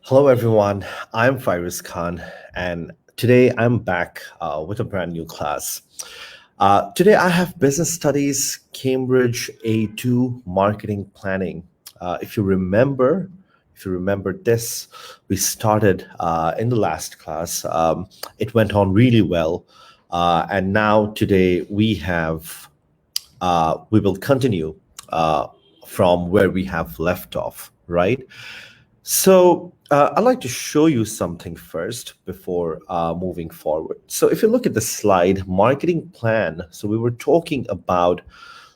Hello, everyone. I'm Fyruz Khan, and today I'm back with a brand new class. Today I have Business Studies, Cambridge A2 Marketing Planning. If you remember, this, we started in the last class. It went on really well, and now today we will continue uh, from where we have left off, right? So I'd like to show you something first before moving forward. So if you look at the slide, marketing plan. So we were talking about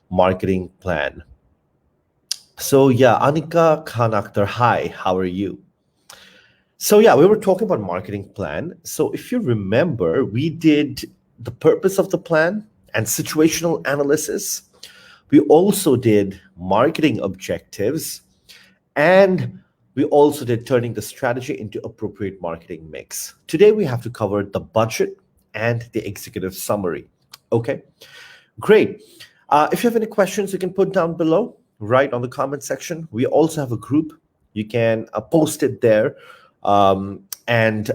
marketing plan. So yeah, Anika Khan Akhtar, hi, how are you? So yeah, we were talking about marketing plan. So if you remember, we did the purpose of the plan and situational analysis. We also did marketing objectives, and we also did turning the strategy into appropriate marketing mix. Today, we have to cover the budget and the executive summary. Okay, great. If you have any questions, you can put down below, right on the comment section. We also have a group. You can post it there. And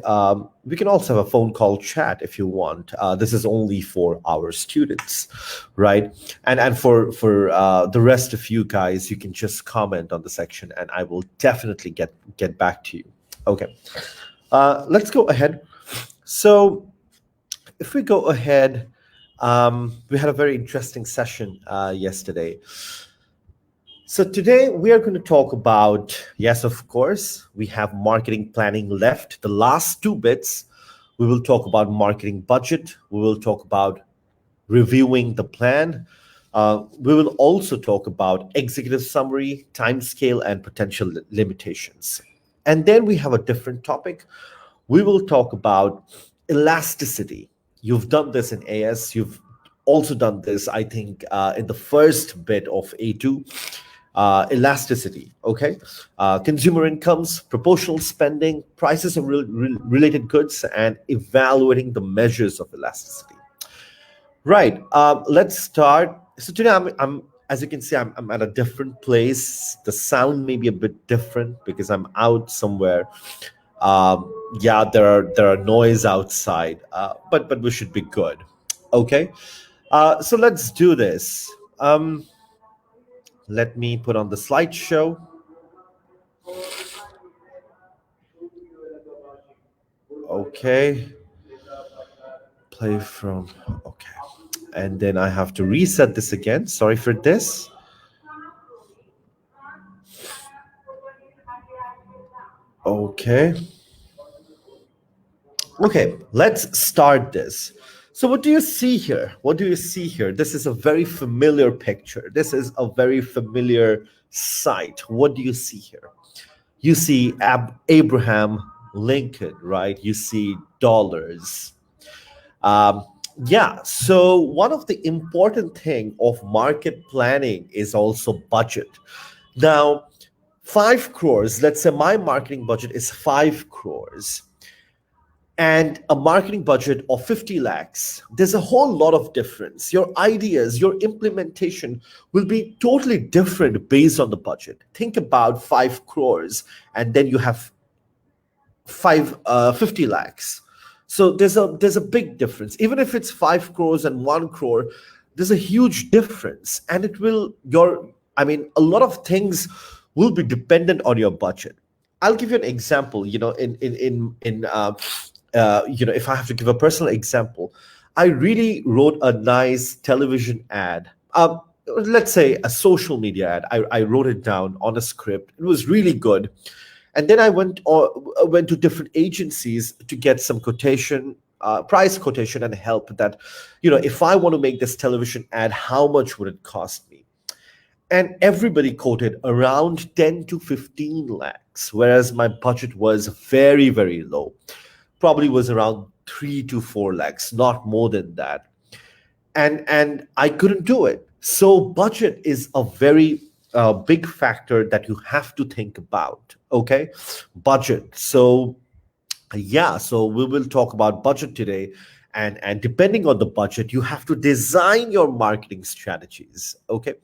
we can also have a phone call chat if you want. This is only for our students, right? And for the rest of you guys, you can just comment on the section, and I will definitely get back to you. Okay, let's go ahead. So if we go ahead, we had a very interesting session yesterday. So today we are going to talk about, yes, of course, we have marketing planning left. The last two bits, we will talk about marketing budget. We will talk about reviewing the plan. We will also talk about executive summary, timescale, and potential limitations. And then we have a different topic. We will talk about elasticity. You've done this in AS. You've also done this, I think, in the first bit of A2. Elasticity, okay? Consumer incomes, proportional spending, prices of related goods, and evaluating the measures of elasticity. Right. Let's start. So today I'm as you can see, I'm at a different place. The sound may be a bit different because I'm out somewhere. Yeah, there are noise outside, but we should be good. Okay. So let's do this. Let me put on the slideshow. Okay. Play from. Okay. And then I have to reset this again. Sorry for this. Okay. Okay, let's start this. So what do you see here? What do you see here? This is a very familiar picture. This is a very familiar sight. What do you see here? You see Abraham Lincoln, right? You see dollars. Um, yeah, so one of the important thing of market planning is also budget. Now, 5 crores, let's say my marketing budget is 5 crores and a marketing budget of 50 lakhs, there's a whole lot of difference. Your ideas, your implementation will be totally different based on the budget. Think about 5 crores and then you have 50 lakhs. So there's a big difference. Even if it's 5 crores and 1 crore, there's a huge difference. And a lot of things will be dependent on your budget. I'll give you an example. If I have to give a personal example, I really wrote a nice television ad. Let's say a social media ad. I wrote it down on a script. It was really good. And then I went to different agencies to get some price quotation and help that, if I want to make this television ad, how much would it cost me? And everybody quoted around 10 to 15 lakhs, whereas my budget was very, very low. Probably was around 3 to 4 lakhs, not more than that. And I couldn't do it. So budget is a very big factor that you have to think about. Okay, budget. So yeah, so we will talk about budget today, and depending on the budget, you have to design your marketing strategies. Okay,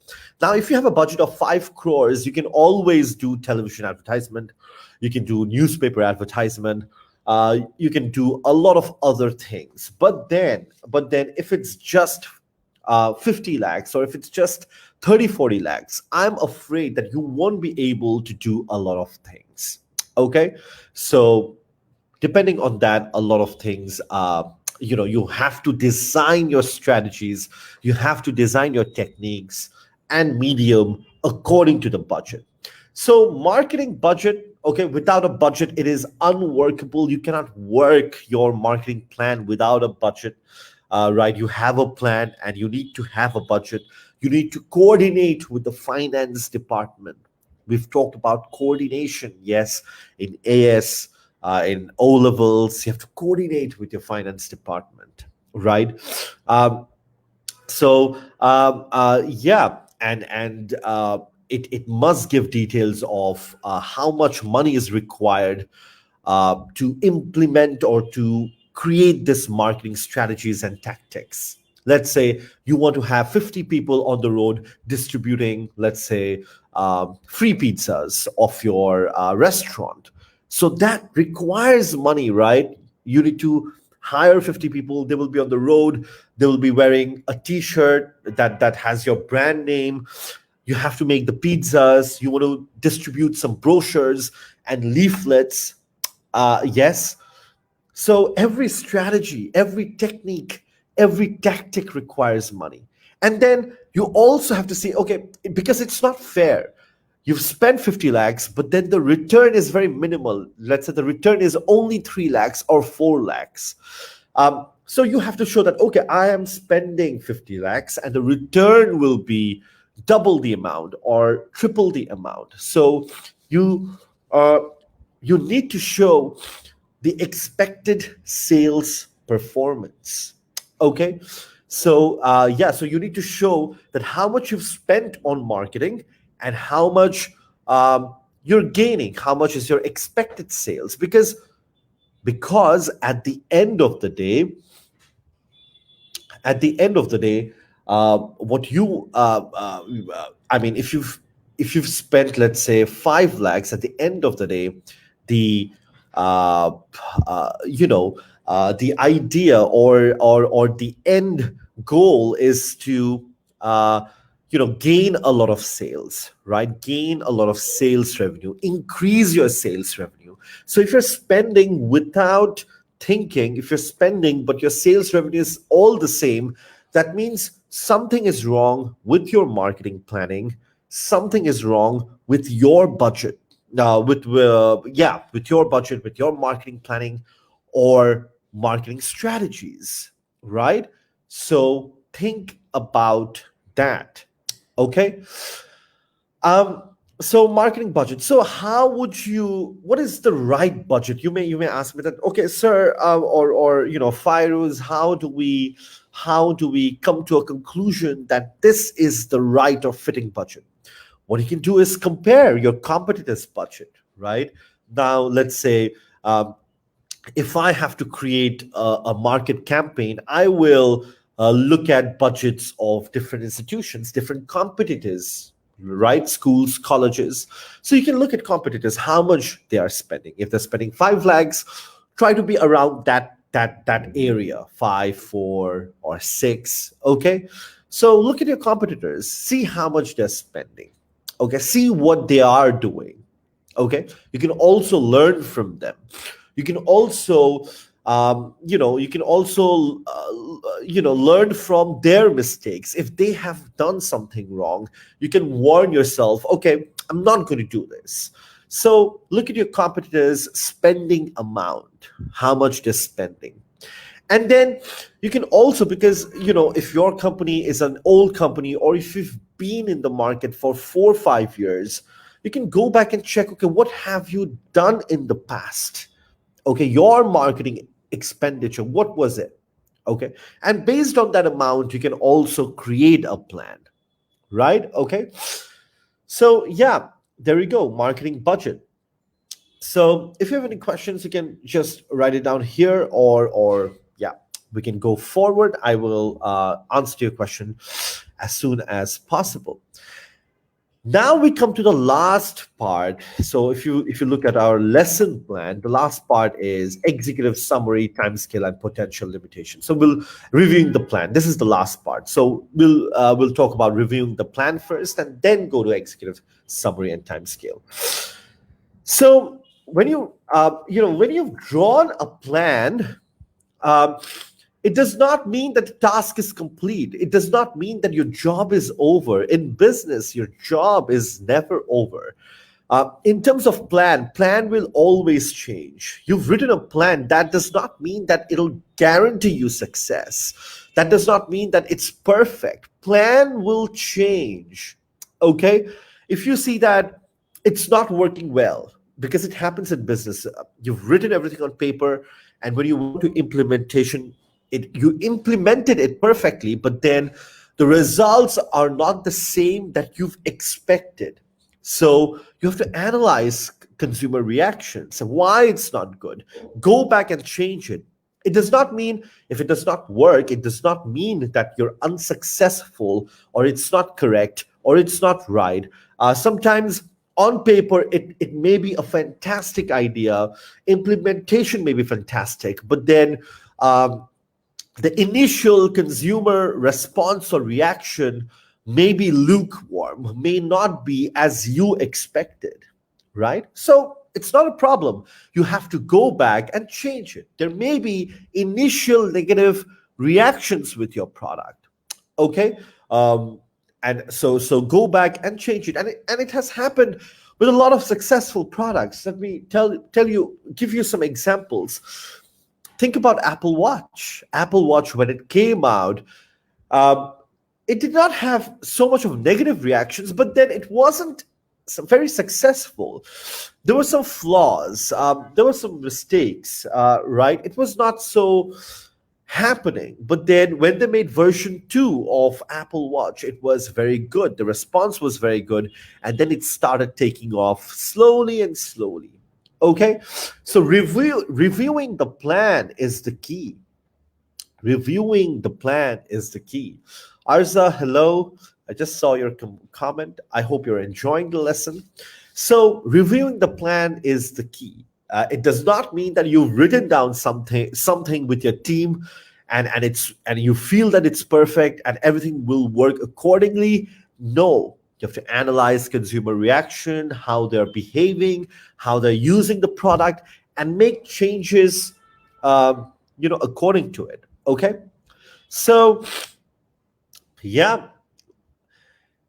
now if you have a budget of 5 crores, you can always do television advertisement, you can do newspaper advertisement, you can do a lot of other things. But then if it's just 50 lakhs, or if it's just 30, 40 lakhs, I'm afraid that you won't be able to do a lot of things. Okay, so depending on that, a lot of things, you have to design your strategies, you have to design your techniques and medium according to the budget. So marketing budget, okay, without a budget it is unworkable. You cannot work your marketing plan without a budget. Right, you have a plan and you need to have a budget. You need to coordinate with the finance department. We've talked about coordination, yes, in AS, in O levels. You have to coordinate with your finance department, right? Um, yeah, and it must give details of how much money is required to implement or to create this marketing strategies and tactics. Let's say you want to have 50 people on the road distributing, let's say, free pizzas of your restaurant. So that requires money, right? You need to hire 50 people. They will be on the road. They will be wearing a t-shirt that has your brand name. You have to make the pizzas. You want to distribute some brochures and leaflets. Yes. So every strategy, every technique, every tactic requires money. And then you also have to say, okay, because it's not fair. You've spent 50 lakhs, but then the return is very minimal. Let's say the return is only 3 lakhs or 4 lakhs. So you have to show that, okay, I am spending 50 lakhs and the return will be double the amount or triple the amount. So you uh, you need to show the expected sales performance. Okay, so yeah, so you need to show that how much you've spent on marketing and how much you're gaining, how much is your expected sales, because at the end of the day, what you I mean, if you've spent, let's say, 5 lakhs, at the end of the day, the uh, you know the idea or the end goal is to gain a lot of sales, right? Gain a lot of sales revenue, increase your sales revenue. So if you're spending without thinking, if you're spending but your sales revenue is all the same, that means something is wrong with your marketing planning, something is wrong with your budget, with your budget, with your marketing planning or marketing strategies, right? So think about that. Okay. So marketing budget. So what is the right budget? You may ask me that, okay, sir, or Fyruz, how do we come to a conclusion that this is the right or fitting budget? What you can do is compare your competitors' budget, right? Now, let's say, if I have to create a market campaign, I will look at budgets of different institutions, different competitors, right? Schools, colleges. So you can look at competitors, how much they are spending. If they're spending 5 lakhs, try to be around that area, 5, 4, or 6. Okay. So look at your competitors, see how much they're spending. Okay, see what they are doing. Okay, you can also learn from them. You can also learn from their mistakes. If they have done something wrong, you can warn yourself, okay, I'm not going to do this. So look at your competitors spending amount, how much they're spending. And then you can also, because if your company is an old company, or if you've been in the market for 4 or 5 years, you can go back and check, okay, what have you done in the past? Okay, your marketing expenditure, what was it? Okay, and based on that amount, you can also create a plan, right? Okay, so yeah, there you go, marketing budget. So if you have any questions, you can just write it down here, or yeah, We can go forward. I will answer your question as soon as possible. Now we come to the last part. So if you look at our lesson plan, the last part is executive summary, timescale, and potential limitations. So we'll reviewing the plan. This is the last part. So we'll talk about reviewing the plan first, and then go to executive summary and timescale. So when you've drawn a plan, um, it does not mean that the task is complete. It does not mean that your job is over. In business, your job is never over. In terms of plan will always change. You've written a plan. That does not mean that it'll guarantee you success. That does not mean that it's perfect. Plan will change. Okay? If you see that it's not working well, because it happens in business, you've written everything on paper, and when you want to implementation, you implemented it perfectly, but then the results are not the same that you've expected. So you have to analyze consumer reactions and why it's not good. Go back and change it. It does not mean if it does not work, it does not mean that you're unsuccessful or it's not correct or it's not right. Sometimes on paper, it may be a fantastic idea. Implementation may be fantastic, but then the initial consumer response or reaction may be lukewarm, may not be as you expected, right? So it's not a problem. You have to go back and change it. There may be initial negative reactions with your product, okay? And so go back and change it. And it has happened with a lot of successful products. Let me give you some examples. Think about Apple Watch. Apple Watch, when it came out, um, it did not have so much of negative reactions, but then it wasn't very successful. There were some flaws. There were some mistakes, right? It was not so happening. But then when they made version 2 of Apple Watch, it was very good. The response was very good. And then it started taking off slowly and slowly. Okay, so reviewing the plan is the key. Reviewing the plan is the key. Arza, hello. I just saw your comment. I hope you're enjoying the lesson. So reviewing the plan is the key. It does not mean that you've written down something with your team and you feel that it's perfect and everything will work accordingly. No, you have to analyze consumer reaction, how they're behaving, how they're using the product, and make changes, according to it. Okay, so yeah,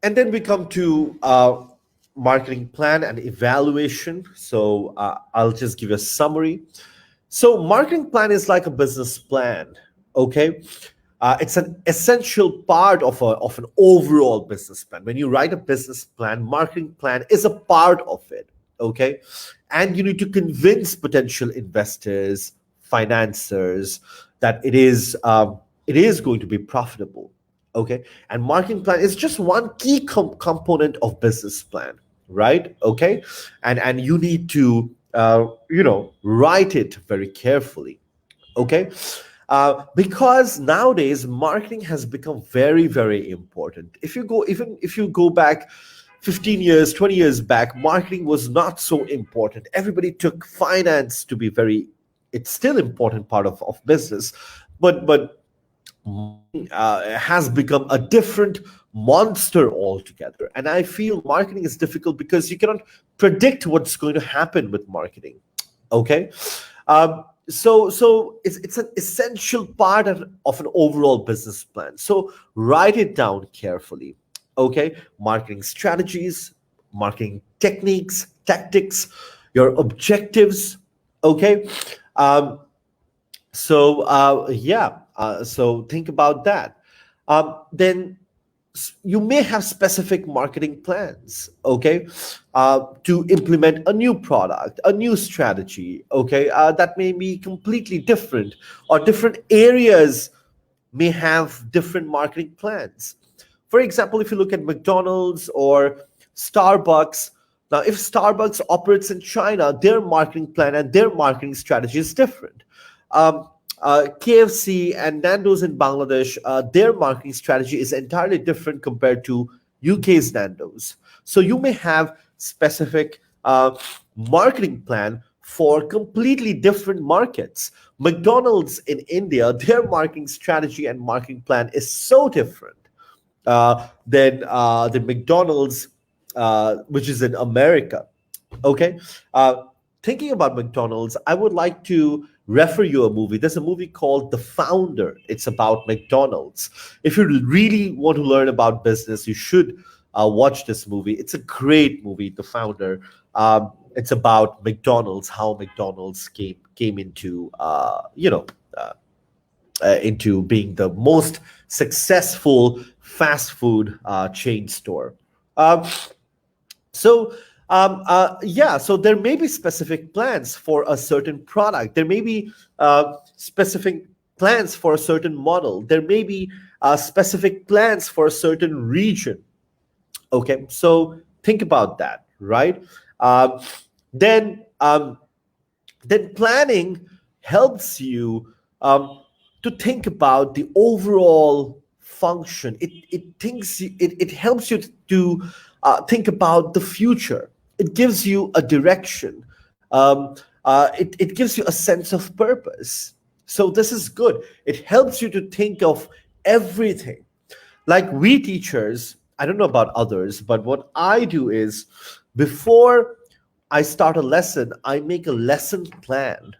and then we come to marketing plan and evaluation. So I'll just give a summary. So marketing plan is like a business plan. Okay, it's an essential part of an overall business plan. When you write a business plan, marketing plan is a part of it. Okay, and you need to convince potential investors, financiers that it is going to be profitable. Okay, and marketing plan is just one key component of business plan, right? Okay, and you need to write it very carefully. Okay, because nowadays marketing has become very, very important. If you go back 15 years, 20 years back, marketing was not so important. Everybody took finance to be very, it's still important part of business, but has become a different monster altogether. And I feel marketing is difficult because you cannot predict what's going to happen with marketing. Okay, so it's an essential part of an overall business plan. So write it down carefully. Okay, marketing strategies, marketing techniques, tactics, your objectives. Okay, um, so think about that. Then you may have specific marketing plans, okay, to implement a new product, a new strategy, okay, that may be completely different, or different areas may have different marketing plans. For example, if you look at McDonald's or Starbucks, now if Starbucks operates in China, their marketing plan and their marketing strategy is different. Um, KFC and Nando's in Bangladesh, their marketing strategy is entirely different compared to UK's Nando's. So you may have specific marketing plan for completely different markets. McDonald's in India, their marketing strategy and marketing plan is so different than the McDonald's, which is in America. Okay. Thinking about McDonald's, I would like to refer you a movie. There's a movie called The Founder. It's about McDonald's. If you really want to learn about business, you should watch this movie. It's a great movie, The Founder. It's about McDonald's, how McDonald's came into uh, into being the most successful fast food chain store. Um, so there may be specific plans for a certain product. There may be specific plans for a certain model. There may be specific plans for a certain region. Okay, so think about that, right? Um, then then planning helps you to think about the overall function. It helps you to think about the future. It gives you a direction. It gives you a sense of purpose. So this is good. It helps you to think of everything. Like we teachers, I don't know about others, but what I do is before I start a lesson, I make a lesson plan,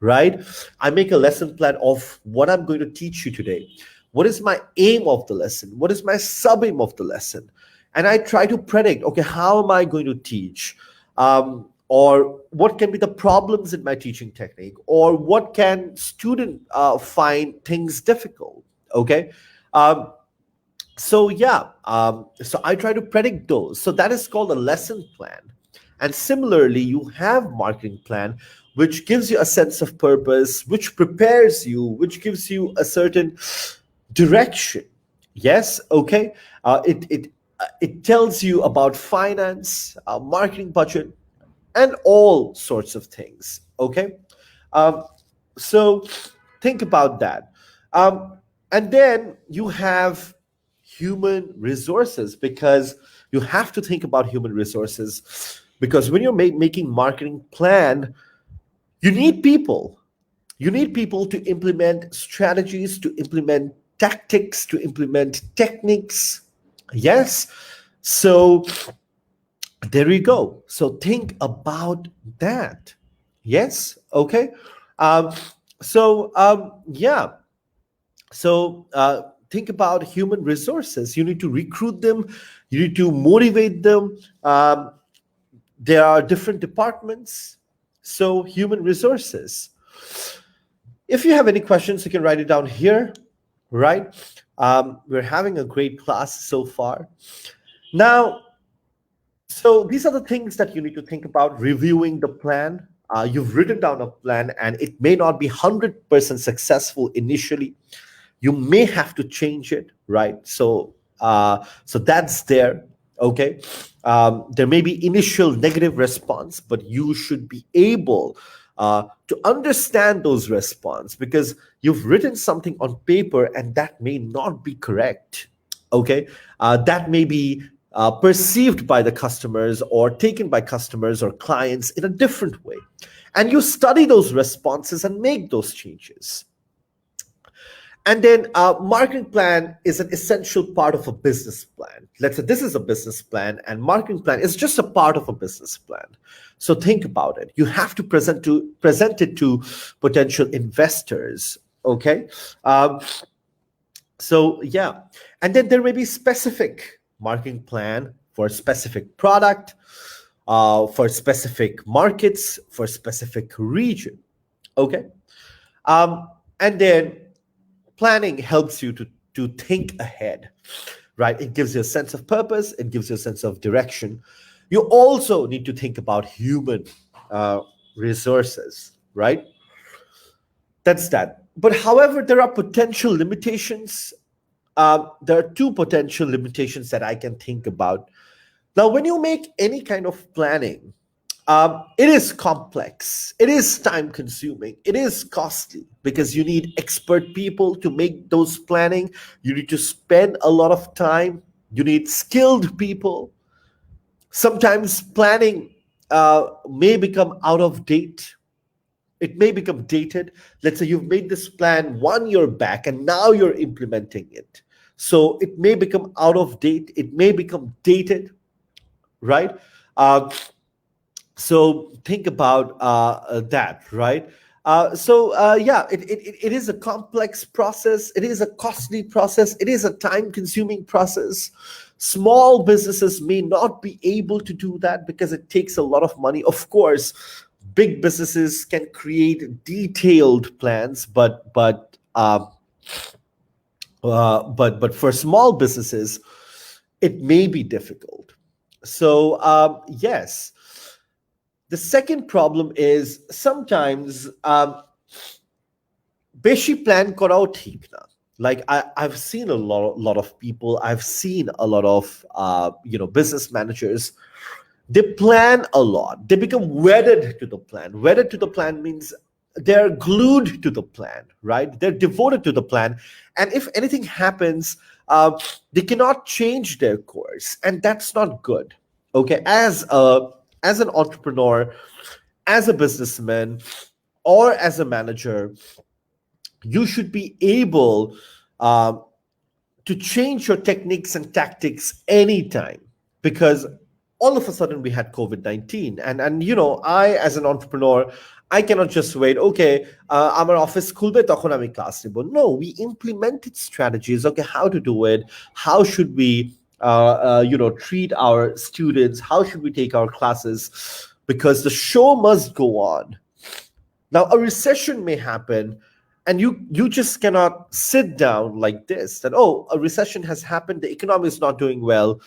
right? I make a lesson plan of what I'm going to teach you today. What is my aim of the lesson? What is my sub aim of the lesson? And I try to predict, okay, how am I going to teach? Or what can be the problems in my teaching technique? Or what can student find things difficult? Okay. Um, so I try to predict those. So that is called a lesson plan. And similarly, you have marketing plan, which gives you a sense of purpose, which prepares you, which gives you a certain direction. Yes, okay. It tells you about finance, marketing budget, and all sorts of things. Okay, um, so think about that. Um, and then you have human resources, because you have to think about human resources, because when you're making marketing plan, you need people. You need people to implement strategies, to implement tactics, to implement techniques. Yes. So there you go. So think about that. Yes. Okay. Um, yeah. So think about human resources. You need to recruit them. You need to motivate them. There are different departments. So human resources. If you have any questions, you can write it down here, right? We're having a great class so far. Now, so these are the things that you need to think about reviewing the plan. You've written down a plan and it may not be 100% successful initially. You may have to change it, right? So that's there. Okay. There may be initial negative response, but you should be able to understand those response, because you've written something on paper and that may not be correct. Okay. That may be perceived by the customers or taken by customers or clients in a different way. And you study those responses and make those changes. And then marketing plan is an essential part of a business plan. Let's say this is a business plan and marketing plan is just a part of a business plan. So think about it. You have to present it to potential investors. Okay. So yeah. And then there may be specific marketing plan for a specific product, for specific markets, for specific region. Okay. And then planning helps you to think ahead, right? It gives you a sense of purpose. It gives you a sense of direction. You also need to think about human resources, right? That's that. But however, there are potential limitations. There are two potential limitations that I can think about. Now, when you make any kind of planning, It is complex. It is time consuming. It is costly because you need expert people to make those planning. You need to spend a lot of time. You need skilled people. Sometimes planning may become out of date. It may become dated. Let's say you've made this plan 1 year back and now you're implementing it. So it may become out of date. It may become dated, right? Uh, so think about that, right? Yeah, it is a complex process. It is a costly process. It is a time consuming process. Small businesses may not be able to do that because it takes a lot of money. Of course, big businesses can create detailed plans, but for small businesses, it may be difficult. So yes, the second problem is sometimes बेशी plan करो ठीक ना. Like I've seen a lot of people. I've seen a lot of business managers. They plan a lot. They become wedded to the plan. Wedded to the plan means they're glued to the plan, right? They're devoted to the plan. And if anything happens, they cannot change their course, and that's not good. Okay, as an entrepreneur, as a businessman, or as a manager, you should be able uh, to change your techniques and tactics anytime, because all of a sudden we had COVID-19, and I, as an entrepreneur, I cannot just wait. Okay, আমার office খুলবে তখন আমি class নিব. No, we implemented strategies. Okay, how to do it? How should we treat our students? How should we take our classes? Because the show must go on. Now, a recession may happen, and you just cannot sit down like this, that, oh, a recession has happened, the economy is not doing well,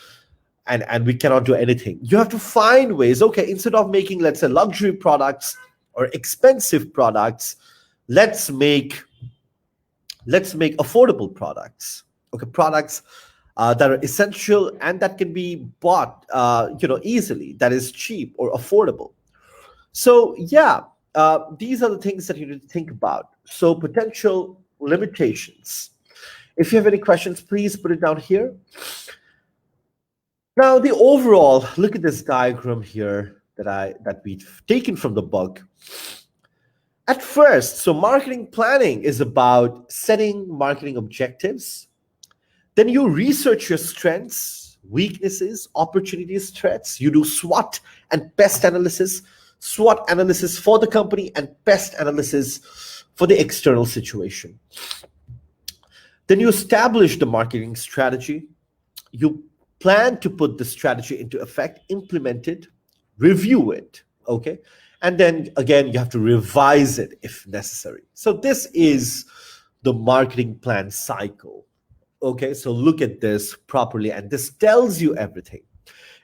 and we cannot do anything. You have to find ways. Okay, instead of making, let's say, luxury products or expensive products, let's make affordable products. Okay, products that are essential and that can be bought easily, that is cheap or affordable. So yeah, these are the things that you need to think about. So potential limitations. If you have any questions, please put it down here. Now, the overall, look at this diagram here that we've taken from the book. At first, so marketing planning is about setting marketing objectives. Then you research your strengths, weaknesses, opportunities, threats. You do SWOT and PEST analysis. SWOT analysis for the company and PEST analysis for the external situation. Then you establish the marketing strategy. You plan to put the strategy into effect, implement it, review it, okay? And then again, you have to revise it if necessary. So this is the marketing plan cycle, okay? So look at this properly, and this tells you everything.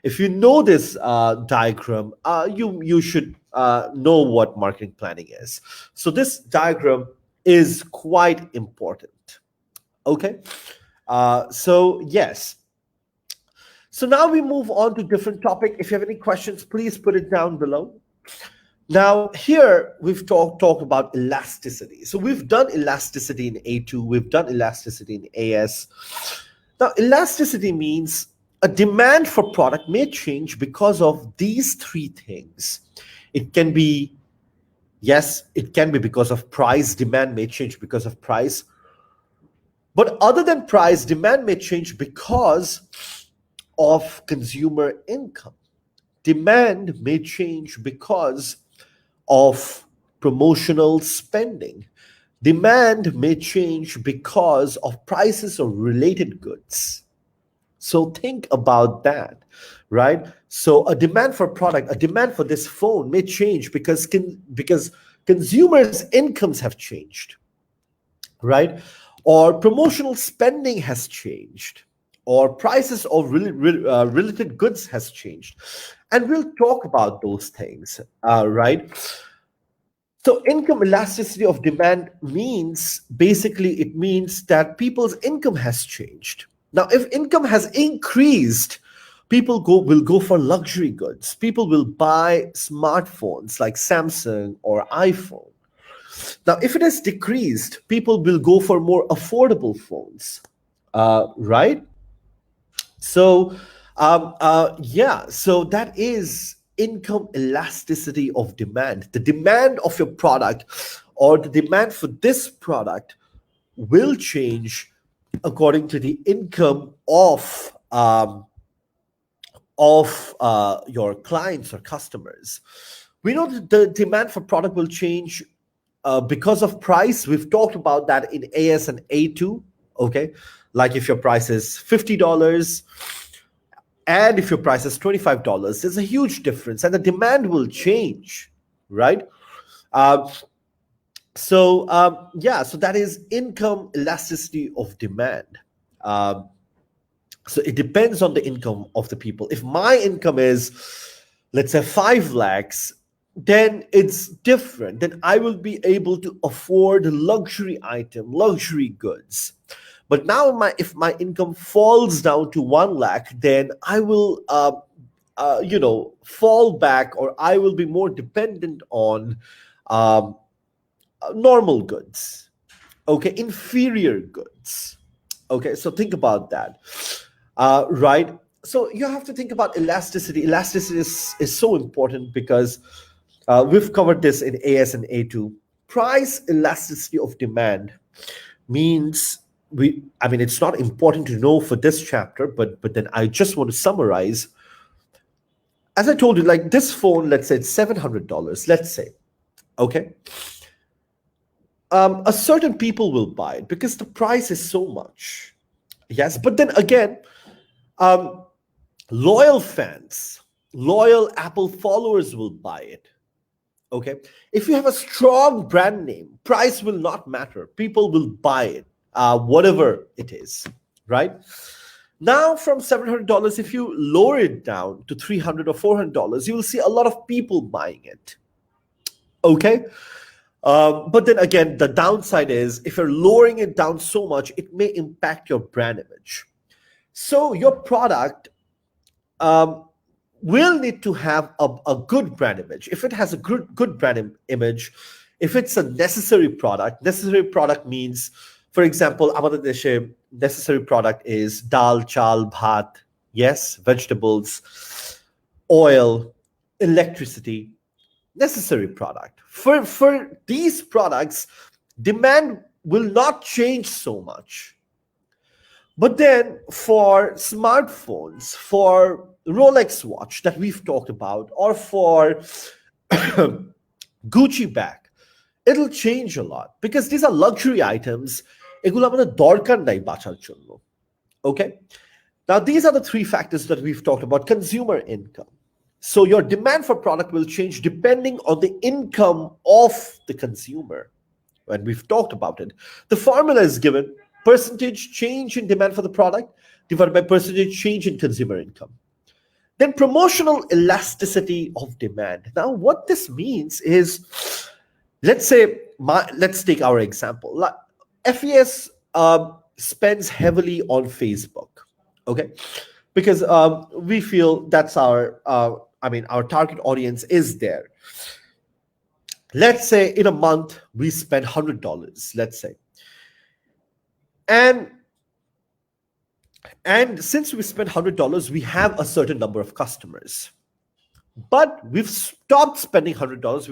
If you know this diagram, you should know what marketing planning is. So this diagram is quite important. Okay, so yes. So now we move on to different topic. If you have any questions, please put it down below. Now here we've talked about elasticity. So we've done elasticity in A2. We've done elasticity in AS. Now elasticity means a demand for product may change because of these three things. It can be, yes, it can be because of price. Demand may change because of price. But other than price, demand may change because of consumer income. Demand may change because of promotional spending. Demand may change because of prices of related goods. So think about that, right? So a demand for product, a demand for this phone may change because consumers' incomes have changed, right? Or promotional spending has changed, or prices of related goods has changed. And we'll talk about those things, right? So income elasticity of demand means, basically, it means that people's income has changed. Now, if income has increased, People will go for luxury goods. People will buy smartphones like Samsung or iPhone. Now, if it has decreased, people will go for more affordable phones, right? So, yeah, so that is income elasticity of demand. The demand of your product or the demand for this product will change according to the income of your clients or customers. We know that the demand for product will change because of price. We've talked about that in AS and A2. Okay, like if your price is $50 and if your price is $25, there's a huge difference, and the demand will change, right? Um, so that is income elasticity of demand. Um, so it depends on the income of the people. If my income is, let's say, 5 lakhs, then it's different. Then I will be able to afford luxury item, luxury goods. But now, if my income falls down to 1 lakh, then I will, fall back, or I will be more dependent on um, normal goods. Okay, inferior goods. Okay, so think about that. Right. So you have to think about elasticity. Elasticity is so important because we've covered this in AS and A2. Price elasticity of demand means it's not important to know for this chapter, but then I just want to summarize. As I told you, like this phone, let's say it's $700, let's say, okay. A certain people will buy it because the price is so much. Yes, but then again, um, loyal fans, loyal Apple followers will buy it. Okay, if you have a strong brand name, price will not matter. People will buy it, whatever it is, right? Now, from $700, if you lower it down to $300 or $400, you will see a lot of people buying it. Okay, but then again, the downside is if you're lowering it down so much, it may impact your brand image. So your product um, will need to have a good brand image. If it has a good brand image, if it's a necessary product means, for example, আমাদের দেশে necessary product is dal, chal, bhat, yes, vegetables, oil, electricity, necessary product. For these products, demand will not change so much. But then for smartphones, for Rolex watch that we've talked about, or for Gucci bag, it'll change a lot because these are luxury items. এগুলো আমাদের দরকার নাই বাঁচার জন্য. Okay? Now, these are the 3 factors that we've talked about. Consumer income. So your demand for product will change depending on the income of the consumer. When we've talked about it, the formula is given: percentage change in demand for the product divided by percentage change in consumer income. Then promotional elasticity of demand. Now, what this means is, let's take our example. FES spends heavily on Facebook, okay, because we feel that's our target audience is there. Let's say in a month we spend $100, let's say, and since we spend $100, we have a certain number of customers, but we've stopped spending $100.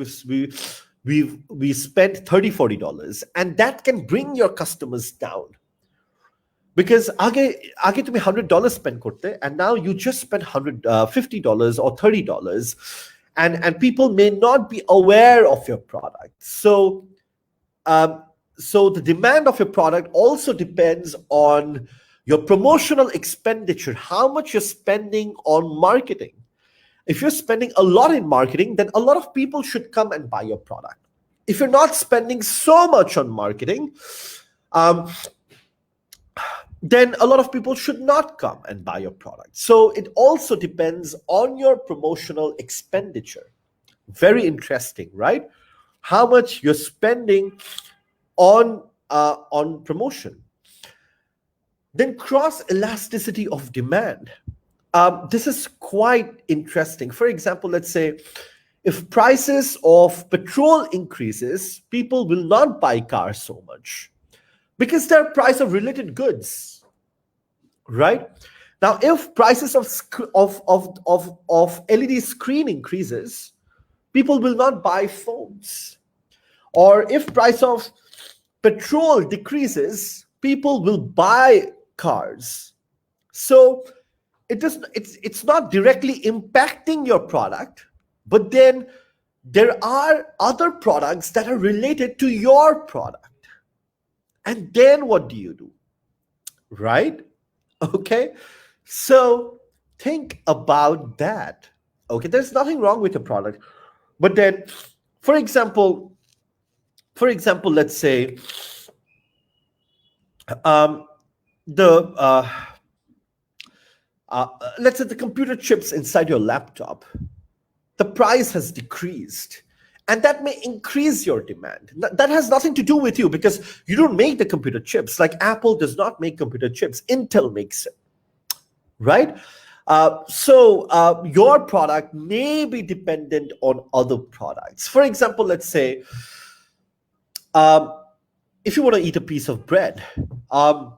We spent $30-40, and that can bring your customers down because আগে তুমি $100 spend করতে, and now you just spend $50 or $30, and people may not be aware of your product. So the demand of your product also depends on your promotional expenditure, how much you're spending on marketing. If you're spending a lot in marketing, then a lot of people should come and buy your product. If you're not spending so much on marketing, then a lot of people should not come and buy your product. So it also depends on your promotional expenditure. Very interesting, right? How much you're spending on promotion. Then cross elasticity of demand. This is quite interesting. For example, let's say if prices of petrol increases, people will not buy cars so much because they're price of related goods, right? Now, if prices of LED screen increases, people will not buy phones. Or if price of petrol decreases, people will buy cars. So it's not directly impacting your product, but then there are other products that are related to your product. And then what do you do? Right? Okay. So think about that. Okay, there's nothing wrong with the product. But then, for example, let's say um, the let's say the computer chips inside your laptop, the price has decreased, and that may increase your demand. That has nothing to do with you because you don't make the computer chips. Like Apple does not make computer chips, Intel makes it, right? So your product may be dependent on other products. For example, let's say um, if you want to eat a piece of bread, um,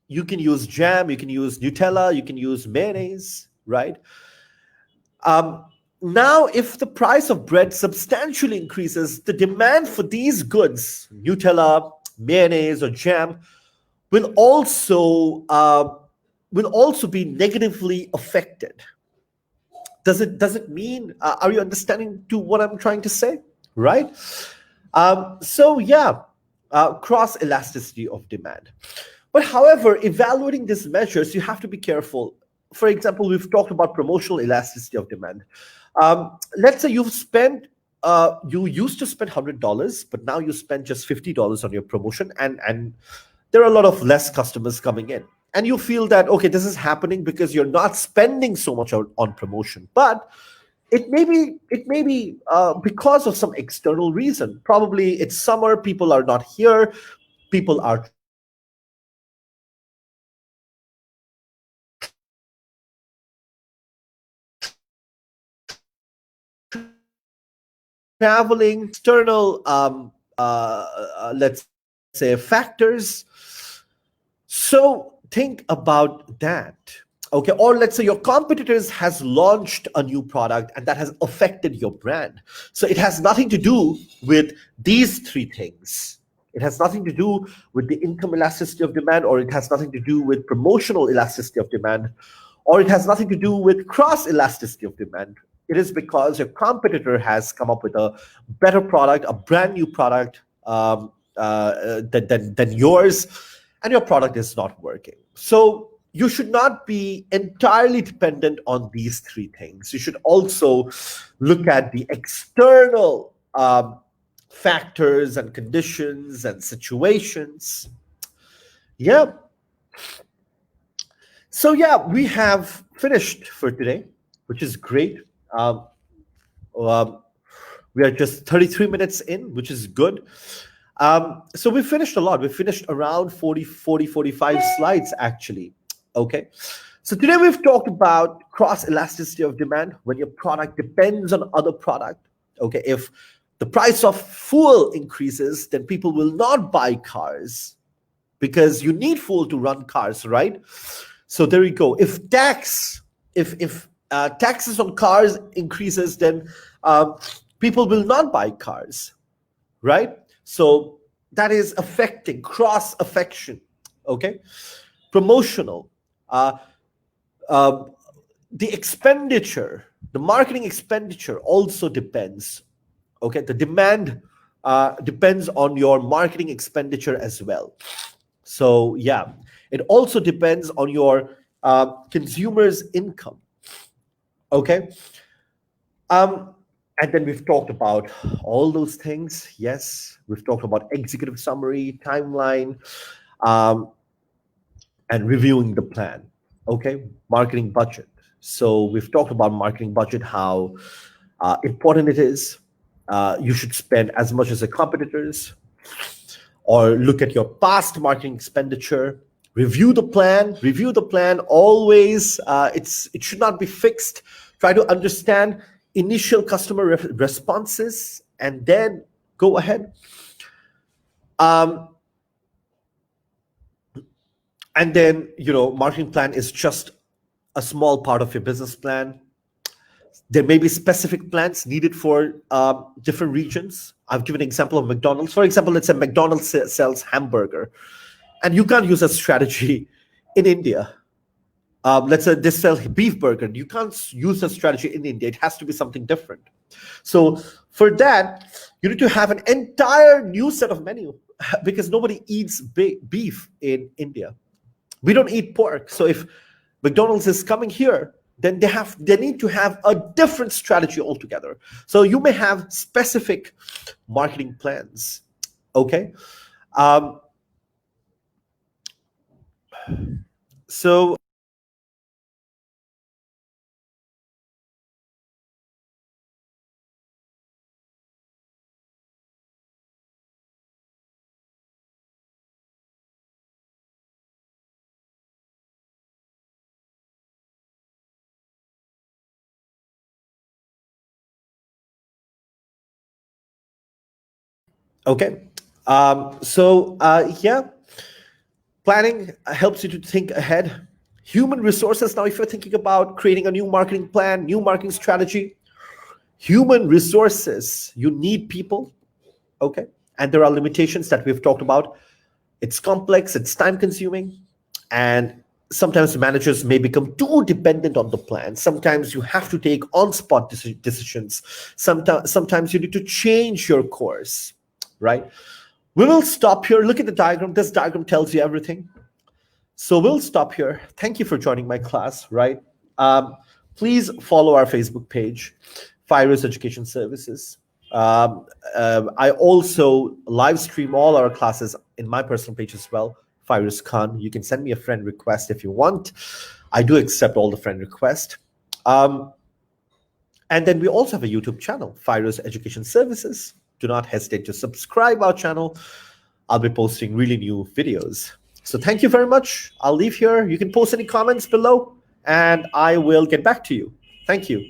you can use jam, you can use Nutella, you can use mayonnaise, right? Um, Now, if the price of bread substantially increases, the demand for these goods, Nutella, mayonnaise, or jam, will also uh, will also be negatively affected. Does it mean? Are you understanding to what I'm trying to say? Right. So yeah, cross elasticity of demand. But however, evaluating these measures, you have to be careful. For example, we've talked about promotional elasticity of demand. Let's say you used to spend $100, but now you spend just $50 on your promotion, and there are a lot of less customers coming in. And you feel that, okay, this is happening because you're not spending so much on promotion. But it may be because of some external reason. Probably it's summer, people are not here, people are traveling, external let's say factors. So think about that. Okay, or let's say your competitors has launched a new product and that has affected your brand. So it has nothing to do with these three things. It has nothing to do with the income elasticity of demand, or it has nothing to do with promotional elasticity of demand, or it has nothing to do with cross elasticity of demand. It is because your competitor has come up with a better product, a brand new product than yours, and your product is not working. So you should not be entirely dependent on these three things. You should also look at the external factors and conditions and situations. Yeah. So yeah, we have finished for today, which is great. Um, um, we are just 33 minutes in, which is good. So we finished a lot. We finished around 45 slides, actually. Okay. So today we've talked about cross elasticity of demand when your product depends on other product. Okay. If the price of fuel increases, then people will not buy cars because you need fuel to run cars, right? So there you go. If taxes on cars increases, then people will not buy cars, right? So that is affecting cross affection. Okay, promotional. Uh, uh, the expenditure, the marketing expenditure also depends. Okay, the demand depends on your marketing expenditure as well. So yeah, it also depends on your consumers' income. Okay. Um, and then we've talked about all those things. Yes, we've talked about executive summary, timeline, um, and reviewing the plan. Okay, marketing budget. So we've talked about marketing budget, how important it is. You should spend as much as the competitors, or look at your past marketing expenditure, Review the plan. Review the plan always. It should not be fixed. Try to understand initial customer responses and then go ahead. And then, marketing plan is just a small part of your business plan. There may be specific plans needed for different regions. I've given an example of McDonald's. For example, let's say McDonald's sells hamburger, and you can't use a strategy in India. Let's say they sell beef burger. You can't use a strategy in India. It has to be something different. So for that, you need to have an entire new set of menu because nobody eats beef in India. We don't eat pork. So if McDonald's is coming here, then they need to have a different strategy altogether. So you may have specific marketing plans. Okay. So okay. Yeah, planning helps you to think ahead. Human resources. Now, if you're thinking about creating a new marketing plan, new marketing strategy, human resources, you need people. Okay. And there are limitations that we've talked about. It's complex, it's time consuming, and sometimes managers may become too dependent on the plan. Sometimes you have to take on-spot decisions. Sometimes you need to change your course, right? We will stop here. Look at the diagram. This diagram tells you everything. So we'll stop here. Thank you for joining my class, right? Please follow our Facebook page, Fyruz Education Services. I also live stream all our classes in my personal page as well, Fyruz Khan. You can send me a friend request if you want. I do accept all the friend requests. And then we also have a YouTube channel, Fyruz Education Services. Do not hesitate to subscribe our channel. I'll be posting really new videos. So thank you very much. I'll leave here. You can post any comments below and I will get back to you. Thank you.